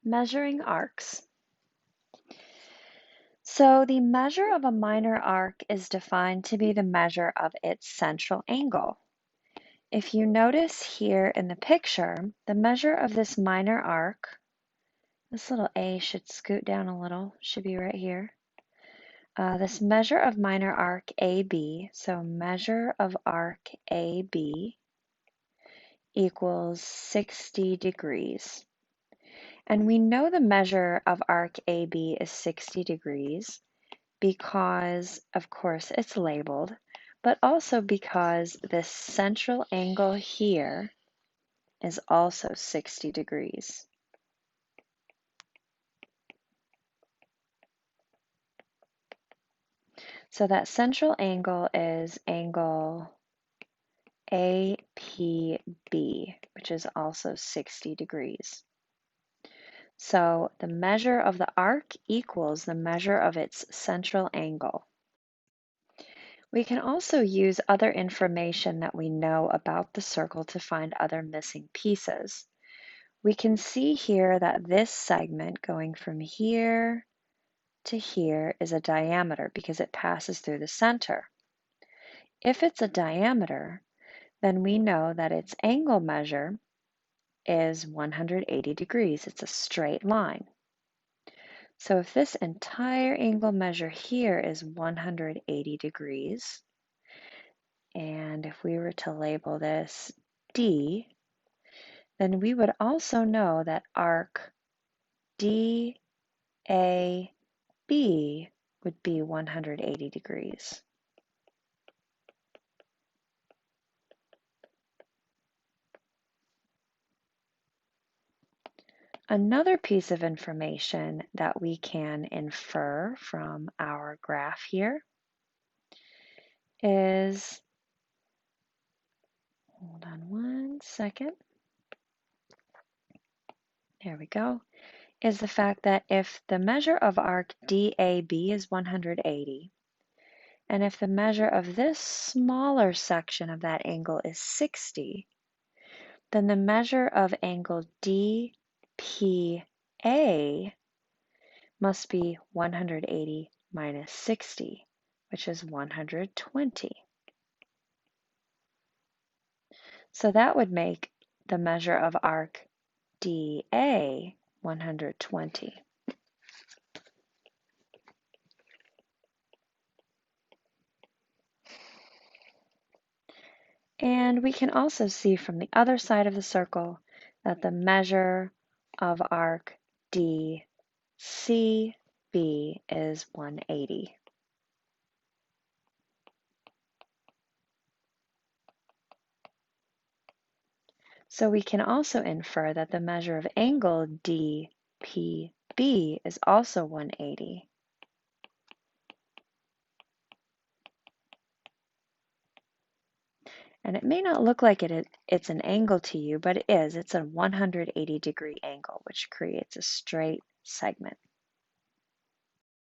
Measuring arcs. So the measure of a minor arc is defined to be the measure of its central angle. If you notice here in the picture, the measure of this minor arc, this little A should scoot down a little, should be right here. This measure of minor arc AB, so measure of arc AB equals 60 degrees. And we know the measure of arc AB is 60 degrees because, of course, it's labeled, but also because this central angle here is also 60 degrees. So that central angle is angle APB, which is also 60 degrees. So the measure of the arc equals the measure of its central angle. We can also use other information that we know about the circle to find other missing pieces. We can see here that this segment going from here to here is a diameter because it passes through the center. If it's a diameter, then we know that its angle measure is 180 degrees. It's a straight line. So if this entire angle measure here is 180 degrees, and if we were to label this D, then we would also know that arc DAB would be 180 degrees. Another piece of information that we can infer from our graph here is, hold on one second, there we go, is the fact that if the measure of arc DAB is 180, and if the measure of this smaller section of that angle is 60, then the measure of angle DPA must be 180 minus 60, which is 120. So that would make the measure of arc DA 120. And we can also see from the other side of the circle that the measure of arc DCB is 180. So we can also infer that the measure of angle DPB is also 180. And it may not look like it's an angle to you, but it is. It's a 180 degree angle, which creates a straight segment.